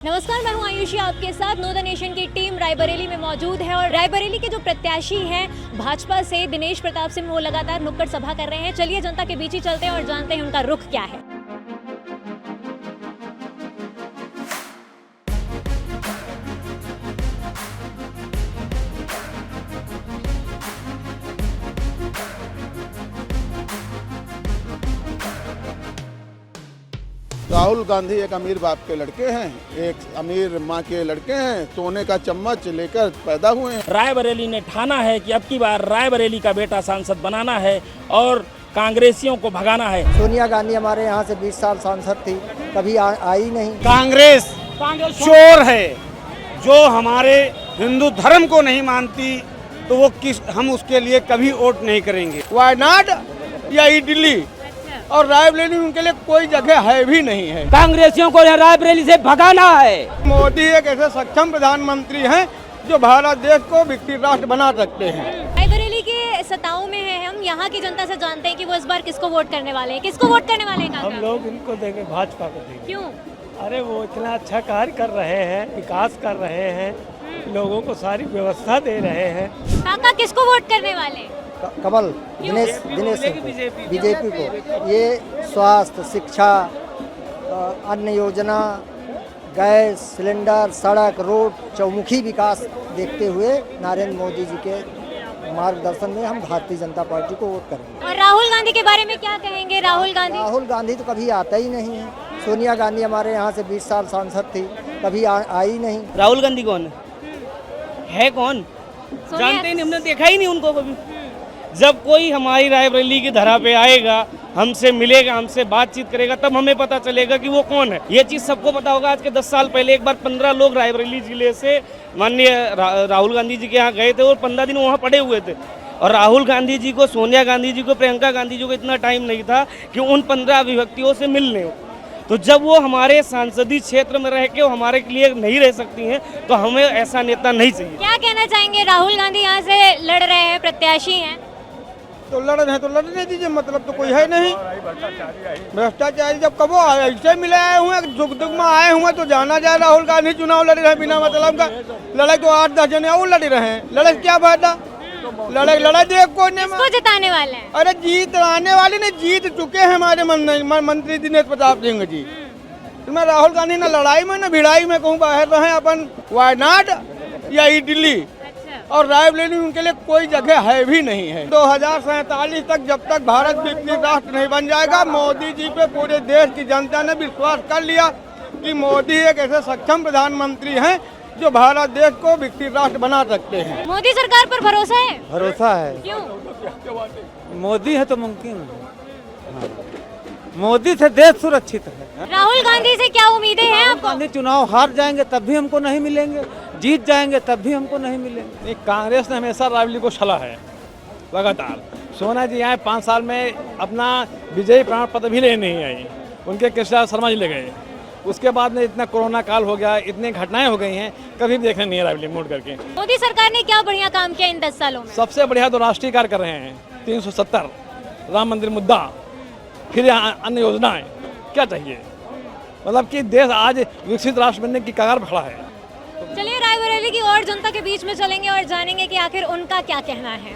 नमस्कार, मैं हूं आयुषी आपके साथ। नो द नेशन की टीम रायबरेली में मौजूद है और रायबरेली के जो प्रत्याशी हैं भाजपा से दिनेश प्रताप सिंह, वो लगातार नुक्कड़ सभा कर रहे हैं। चलिए जनता के बीच ही चलते हैं और जानते हैं उनका रुख क्या है। राहुल गांधी एक अमीर बाप के लड़के हैं, एक अमीर माँ के लड़के हैं, सोने का चम्मच लेकर पैदा हुए हैं। रायबरेली ने ठाना है कि अब की बार रायबरेली का बेटा सांसद बनाना है और कांग्रेसियों को भगाना है। सोनिया गांधी हमारे यहाँ से 20 साल सांसद थी, कभी आई नहीं। कांग्रेस चोर है, जो हमारे हिंदू धर्म को नहीं मानती, तो वो हम उसके लिए कभी वोट नहीं करेंगे। वायनाड या दिल्ली और रायबरेली उनके लिए कोई जगह है भी नहीं है। कांग्रेसियों को रायबरेली से भगाना है। मोदी एक ऐसे सक्षम प्रधानमंत्री हैं जो भारत देश को विकसित राष्ट्र बना सकते हैं। रायबरेली के सताओं में है हम, यहाँ की जनता से जानते हैं कि वो इस बार किसको वोट करने वाले हैं। किसको वोट करने वाले हैं काका? हम लोग इनको देंगे, भाजपा को देंगे। क्यों? अरे वो इतना अच्छा कार्य कर रहे हैं, विकास कर रहे हैं, लोगों को सारी व्यवस्था दे रहे हैं। काका किसको वोट करने वाले हैं? कमल दिनेश सिंह को, बीजेपी को। ये स्वास्थ्य, शिक्षा, अन्य योजना, गैस सिलेंडर, सड़क, रोड, चौमुखी विकास देखते हुए नरेंद्र मोदी जी के मार्गदर्शन में हम भारतीय जनता पार्टी को वोट करेंगे। और राहुल गांधी के बारे में क्या कहेंगे? राहुल गांधी तो कभी आता ही नहीं है। सोनिया गांधी हमारे यहाँ से 20 साल सांसद थी, कभी आई नहीं। राहुल गांधी कौन है? कौन जानते ही नहीं, हमने देखा ही नहीं उनको कभी। जब कोई हमारी रायबरेली की धरा पे आएगा, हमसे मिलेगा, हमसे बातचीत करेगा, तब हमें पता चलेगा कि वो कौन है। ये चीज़ सबको पता होगा। आज के 10 साल पहले एक बार 15 लोग रायबरेली जिले से माननीय राहुल गांधी जी के यहाँ गए थे और 15 दिन वहाँ पड़े हुए थे। और राहुल गांधी जी को, सोनिया गांधी जी को, प्रियंका गांधी जी को इतना टाइम नहीं था कि उन 15 अभिव्यक्तियों से मिल लें। तो जब वो हमारे सांसदीय क्षेत्र में रह के वो हमारे लिए नहीं रह सकती हैं, तो हमें ऐसा नेता नहीं चाहिए। क्या कहना चाहेंगे? राहुल गांधी यहाँ से लड़ रहे हैं, प्रत्याशी हैं, तो लड़ रहे हैं तो लड़ने दीजिए, मतलब तो कोई है नहीं। भ्रष्टाचारी जब कबो ऐसे मिले आए हुए, दुख दुख में आए हुए, तो जाना जाए राहुल गांधी चुनाव लड़ रहे हैं बिना मतलब का। लड़ाई तो 8-10 जने और लड़ रहे हैं, लड़ाई क्या फायदा? लड़ाई देख कोई नहीं। किसको जिताने वाले हैं? अरे जीत आने वाले ने जीत चुके हैं हमारे मंत्री दिनेश प्रताप सिंह जी। मैं राहुल गांधी न लड़ाई में न भिड़ाई में कहूँ बाहर रहे अपन वायनाड या दिल्ली और रायबरेली उनके लिए कोई जगह है भी नहीं है। 2047 तक जब तक भारत विकसित राष्ट्र नहीं बन जाएगा, मोदी जी पे पूरे देश की जनता ने विश्वास कर लिया कि मोदी एक ऐसे सक्षम प्रधानमंत्री हैं जो भारत देश को विकसित राष्ट्र बना सकते हैं। मोदी सरकार पर भरोसा है? भरोसा है। क्यों? मोदी है तो मुमकिन है। मोदी से देश सुरक्षित है। राहुल गांधी से क्या उम्मीदें हैं आपको? गांधी चुनाव हार जाएंगे तब भी हमको नहीं मिलेंगे, जीत जाएंगे तब भी हमको नहीं मिलेंगे। कांग्रेस ने हमेशा रायबरेली को छला है लगातार। सोना जी आए 5 साल में अपना विजयी प्रमाण पत्र भी लेने नहीं आई, उनके कृष्णा शर्मा जी ले गए। उसके बाद में इतना कोरोना काल हो गया, इतनी घटनाएं हो गई हैं, कभी भी देखने नहीं है रायबरेली मोड़ करके। मोदी सरकार ने क्या बढ़िया काम किया इन 10 सालों में? सबसे बढ़िया तो राष्ट्रीय कार्य कर रहे हैं। 370 राम मंदिर मुद्दा, फिर अन्य योजनाएं, क्या चाहिए? मतलब कि देश आज विकसित राष्ट्र बनने की कगार पर खड़ा है। चलिए रायबरेली की और जनता के बीच में चलेंगे और जानेंगे कि आखिर उनका क्या कहना है।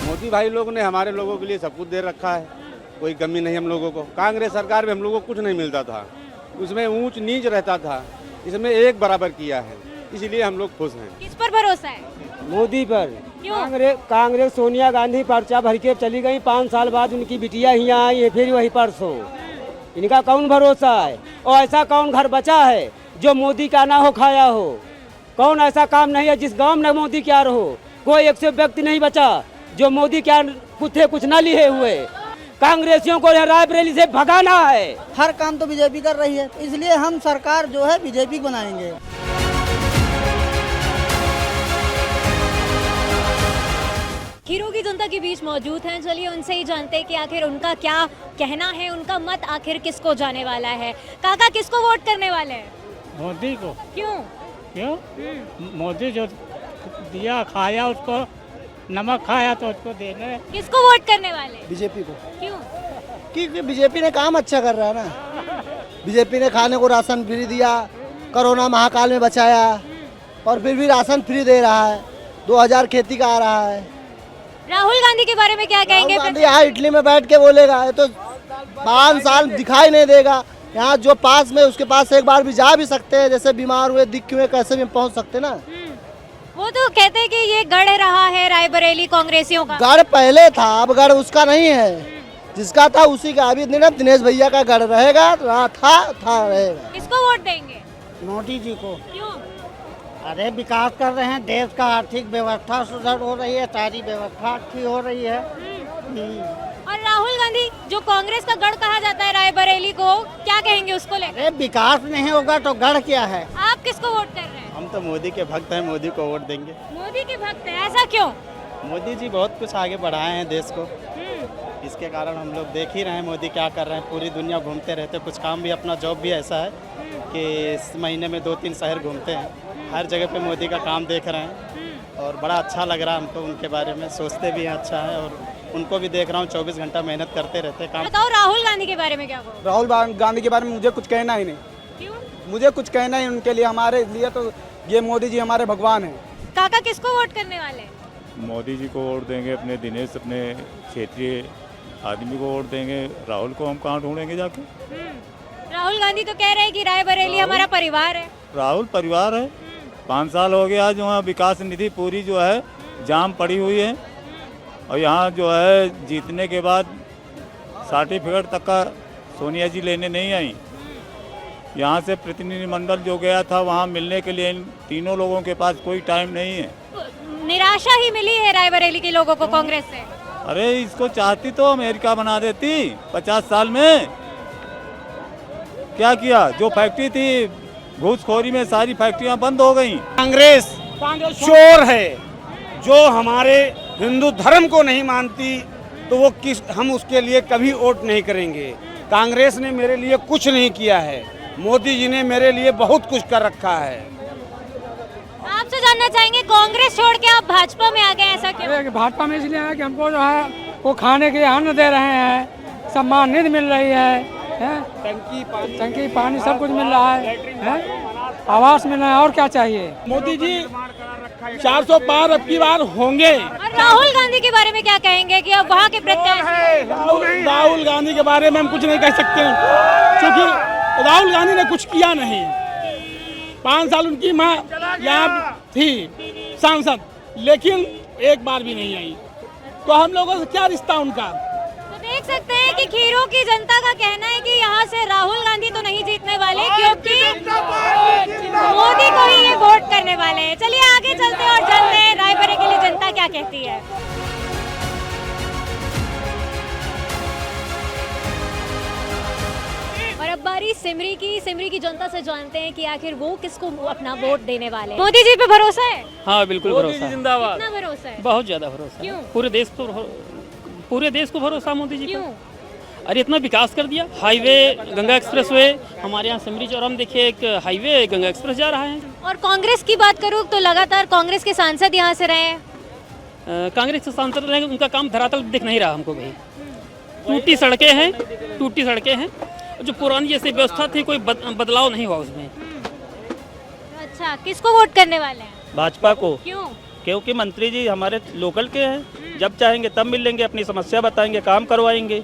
मोदी भाई लोग ने हमारे लोगों के लिए सब कुछ दे रखा है, कोई कमी नहीं हम लोगों को। कांग्रेस सरकार में हम लोगों को कुछ नहीं मिलता था, उसमें ऊंच नीच रहता था, इसमें एक बराबर किया है, इसलिए हम लोग खुश हैं। किस पर भरोसा है? मोदी पर। क्यों? कांग्रेस सोनिया गांधी पर्चा भर के चली गई, 5 साल बाद उनकी बिटिया यहाँ आई है, फिर वही परसों। इनका कौन भरोसा है? और ऐसा कौन घर बचा है जो मोदी का ना हो खाया हो? कौन ऐसा काम नहीं है जिस गांव में मोदी क्या रहो? कोई 100 व्यक्ति नहीं बचा जो मोदी क्या कुछ ना लिए हुए। कांग्रेसियों को रायबरेली से भगाना है। हर काम तो बीजेपी कर रही है, इसलिए हम सरकार जो है बीजेपी बनाएंगे। खीरों की जनता के बीच मौजूद हैं। चलिए उनसे ही जानते हैं कि आखिर उनका क्या कहना है, उनका मत आखिर किसको जाने वाला है। काका किसको वोट करने वाले हैं? मोदी को। क्यों? मोदी जो दिया खाया, उसको नमक खाया तो उसको देना है। किसको वोट करने वाले? बीजेपी को। क्यों? कि बीजेपी ने काम अच्छा कर रहा है ना। बीजेपी ने खाने को राशन फ्री दिया, कोरोना महाकाल में बचाया, और फिर भी राशन फ्री दे रहा है, 2000 खेती का आ रहा है। राहुल गांधी के बारे में क्या कहेंगे? राहुल गांधी यहाँ इटली में बैठ के बोलेगा, ये तो 5 साल दिखाई नहीं देगा। यहाँ जो पास में उसके पास एक बार भी जा भी सकते हैं, जैसे बीमार हुए दिख हुए कैसे भी पहुँच सकते ना। वो तो कहते हैं कि ये गढ़ रहा है रायबरेली कांग्रेसियों का। गढ़ पहले था, अब गढ़ उसका नहीं है, जिसका था उसी का। अभी दिनेश भैया का गढ़ रहेगा, रहा था रहेगा। किसको वोट देंगे? मोदी जी को। क्यों? अरे विकास कर रहे हैं, देश का आर्थिक व्यवस्था सुधार हो रही है, सारी व्यवस्था अच्छी हो रही है। और राहुल गांधी जो कांग्रेस का गढ़ कहा जाता है रायबरेली को, क्या कहेंगे उसको लेकर? अरे विकास नहीं होगा तो गढ़ क्या है? आप किसको वोट कर रहे हैं? हम तो मोदी के भक्त हैं, मोदी को वोट देंगे। मोदी के भक्त हैं, ऐसा क्यों? मोदी जी बहुत कुछ आगे बढ़ाए हैं देश को, इसके कारण हम लोग देख ही रहे हैं मोदी क्या कर रहे हैं। पूरी दुनिया घूमते रहते, कुछ काम भी, अपना जॉब भी ऐसा है कि इस महीने में 2-3 शहर घूमते हैं। हर जगह पे मोदी का काम देख रहे हैं और बड़ा अच्छा लग रहा है हमको। उनके बारे में सोचते भी हैं अच्छा है, और उनको भी देख रहा हूँ 24 घंटा मेहनत करते रहते काम। बताओ राहुल गांधी के बारे में क्या कहो? राहुल गांधी के बारे में मुझे कुछ कहना ही नहीं। क्यों? मुझे कुछ कहना ही उनके लिए, हमारे लिए तो ये मोदी जी हमारे भगवान हैं। काका किसको वोट करने वाले? मोदी जी को वोट देंगे, अपने दिनेश, अपने क्षेत्रीय आदमी को वोट देंगे। राहुल को हम कहाँ ढूंढेंगे जाके? राहुल गांधी तो कह रहे हैं कि रायबरेली हमारा परिवार है। राहुल परिवार है। 5 साल हो गया जो है विकास निधि पूरी जो है जाम पड़ी हुई है, और यहाँ जो है जीतने के बाद सर्टिफिकेट तक का सोनिया जी लेने नहीं आई। यहाँ से प्रतिनिधिमंडल जो गया था वहाँ मिलने के लिए इन तीनों लोगों के पास कोई टाइम नहीं है। निराशा ही मिली है रायबरेली के लोगों को कांग्रेस से। अरे इसको चाहती तो अमेरिका बना देती 50 साल में। क्या किया? जो फैक्ट्री थी घूसखोरी में सारी फैक्ट्रियां बंद हो गई। कांग्रेस चोर है, जो हमारे हिंदू धर्म को नहीं मानती, तो वो हम उसके लिए कभी वोट नहीं करेंगे। कांग्रेस ने मेरे लिए कुछ नहीं किया है, मोदी जी ने मेरे लिए बहुत कुछ कर रखा है। आपसे जानना चाहेंगे कांग्रेस छोड़ के आप भाजपा में आ गए, ऐसा क्यों? भाजपा में इसलिए है कि हमको जो है वो खाने के लिए अन्न दे रहे हैं, सम्मान निधि मिल रही है, टंकी पानी सब कुछ मिल रहा है, आवास मिल रहा है, और क्या चाहिए? मोदी जी 400 पार अब की बार होंगे। और राहुल गांधी के बारे में क्या कहेंगे कि अब वहाँ के प्रत्याशी? राहुल गांधी के बारे में हम कुछ नहीं कह सकते, क्योंकि राहुल गांधी ने कुछ किया नहीं। 5 साल उनकी माँ यहाँ थी सांसद, लेकिन एक बार भी नहीं आई, तो हम लोगों से क्या रिश्ता उनका? तो देख सकते हैं कि खीरों की जनता का कहना है कि यहाँ से राहुल गांधी तो नहीं जीतने वाले, क्योंकि मोदी को ही ये वोट करने वाले हैं। चलिए आगे चलते हैं और जानते हैं रायबरेली के लिए जनता क्या कहती है। और अब बारी सिमरी की जनता से जानते हैं कि आखिर वो किसको अपना वोट देने वाले हैं। मोदी जी पे भरोसा है? हाँ बिल्कुल भरोसा है। जिंदाबाद। कितना भरोसा है? बहुत ज्यादा भरोसा। क्यों? पूरे देश को भरोसा मोदी जी क्यों? पर। अरे इतना विकास कर दिया, हाईवे गंगा एक्सप्रेस वे, हमारे यहाँ सिमरी चौराहा में देखिए एक हाईवे गंगा एक्सप्रेस जा रहा है। और कांग्रेस की बात करूँ तो लगातार कांग्रेस के सांसद यहाँ से रहे हैं। कांग्रेस के सांसद रहेंगे, उनका काम धरातल दिख नहीं रहा हमको भाई। टूटी सड़कें हैं, जो पुरानी जैसी व्यवस्था थी कोई बदलाव नहीं हुआ उसमें। अच्छा, किसको वोट करने वाले हैं? भाजपा को, क्यों? क्योंकि मंत्री जी हमारे लोकल के हैं, जब चाहेंगे तब मिल लेंगे, अपनी समस्या बताएंगे, काम करवाएंगे।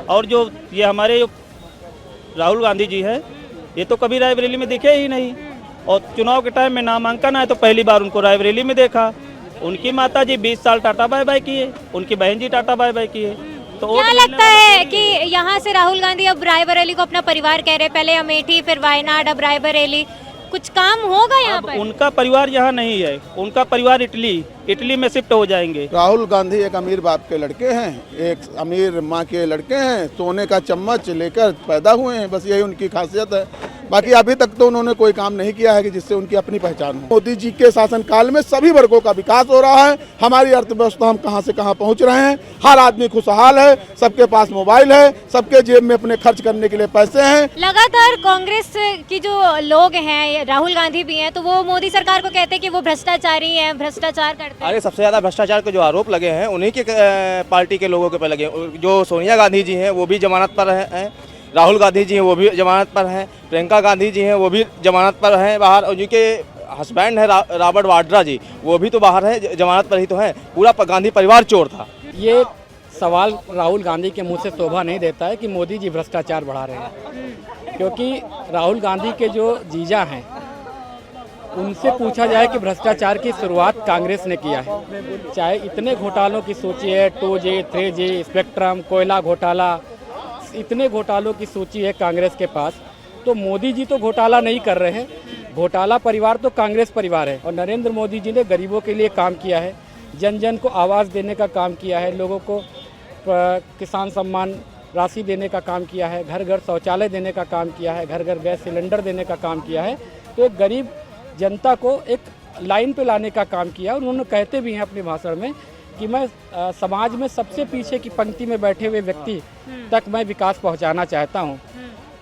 और जो ये हमारे राहुल गांधी जी है, ये तो कभी रायबरेली में दिखे ही नहीं, और चुनाव के टाइम में नामांकन आए तो पहली बार उनको रायबरेली में देखा। उनकी माता जी 20 साल टाटा बाय बाय किए, उनकी बहन जी टाटा बाय बाय किए। तो क्या लगता है कि यहाँ से राहुल गांधी अब रायबरेली को अपना परिवार कह रहे, पहले अमेठी फिर वायनाड अब रायबरेली, कुछ काम होगा यहाँ पर? उनका परिवार यहाँ नहीं है, उनका परिवार इटली में शिफ्ट हो जाएंगे। राहुल गांधी एक अमीर बाप के लड़के हैं, एक अमीर माँ के लड़के हैं, सोने का चम्मच लेकर पैदा हुए हैं, बस यही उनकी खासियत है। बाकी अभी तक तो उन्होंने कोई काम नहीं किया है कि जिससे उनकी अपनी पहचान हो। मोदी जी के शासनकाल में सभी वर्गों का विकास हो रहा है, हमारी अर्थव्यवस्था हम कहां से कहां पहुंच रहे हैं, हर आदमी खुशहाल है, सबके पास मोबाइल है, सबके जेब में अपने खर्च करने के लिए पैसे हैं। लगातार कांग्रेस की जो लोग हैं, राहुल गांधी भी हैं, तो वो मोदी सरकार को कहते हैं कि वो भ्रष्टाचारी हैं, भ्रष्टाचार करते हैं। अरे सबसे ज़्यादा भ्रष्टाचार के जो आरोप लगे हैं उन्हीं के पार्टी के लोगों के पर लगे। जो सोनिया गांधी जी हैं वो भी जमानत पर हैं, राहुल गांधी जी हैं वो भी जमानत पर हैं, प्रियंका गांधी जी हैं वो भी जमानत पर हैं बाहर, और जिनके हस्बैंड है रॉबर्ट वाड्रा जी वो भी तो बाहर हैं, जमानत पर ही तो हैं। पूरा गांधी परिवार चोर था। ये सवाल राहुल गांधी के मुंह से शोभा नहीं देता है कि मोदी जी भ्रष्टाचार बढ़ा रहे हैं, क्योंकि राहुल गांधी के जो जीजा हैं उनसे पूछा जाए कि भ्रष्टाचार की शुरुआत कांग्रेस ने किया है। चाहे इतने घोटालों की सूची है, 2G, 3G, स्पेक्ट्रम, कोयला घोटाला, इतने घोटालों की सूची है कांग्रेस के पास, तो मोदी जी तो घोटाला नहीं कर रहे हैं। घोटाला परिवार तो कांग्रेस परिवार है। और नरेंद्र मोदी जी ने गरीबों के लिए काम किया है, जन जन को आवाज़ देने का काम किया है, लोगों को किसान सम्मान राशि देने का काम किया है, घर घर शौचालय देने का काम किया है, घर घर गैस सिलेंडर देने का काम किया है। तो एक गरीब जनता को एक लाइन पे लाने का काम किया। उन्होंने कहते भी हैं अपने भाषण में कि मैं समाज में सबसे पीछे की पंक्ति में बैठे हुए व्यक्ति तक मैं विकास पहुंचाना चाहता हूं।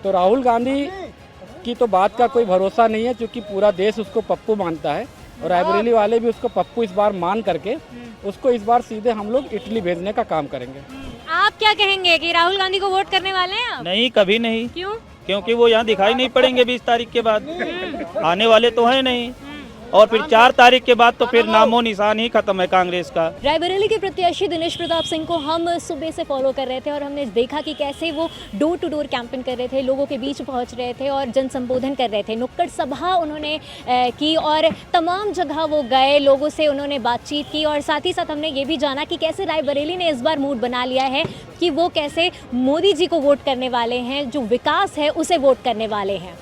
तो राहुल गांधी की तो बात का कोई भरोसा नहीं है, क्योंकि पूरा देश उसको पप्पू मानता है और रायबरेली वाले भी उसको पप्पू इस बार मान करके उसको इस बार सीधे हम लोग इटली भेजने का काम करेंगे। आप क्या कहेंगे कि राहुल गांधी को वोट करने वाले हैं आप? नहीं, कभी नहीं। क्यों? क्योंकि वो यहाँ दिखाई नहीं पड़ेंगे 20 तारीख के बाद, आने वाले तो है नहीं, और फिर 4 तारीख के बाद तो फिर नामो निशान ही खत्म है कांग्रेस का। रायबरेली के प्रत्याशी दिनेश प्रताप सिंह को हम सुबह से फॉलो कर रहे थे और हमने देखा कि कैसे वो डोर टू डोर कैंपेन कर रहे थे, लोगों के बीच पहुंच रहे थे और जन संबोधन कर रहे थे। नुक्कड़ सभा उन्होंने की और तमाम जगह वो गए, लोगों से उन्होंने बातचीत की और साथ ही साथ हमने ये भी जाना कि कैसे रायबरेली ने इस बार मूड बना लिया है कि वो कैसे मोदी जी को वोट करने वाले हैं, जो विकास है उसे वोट करने वाले हैं।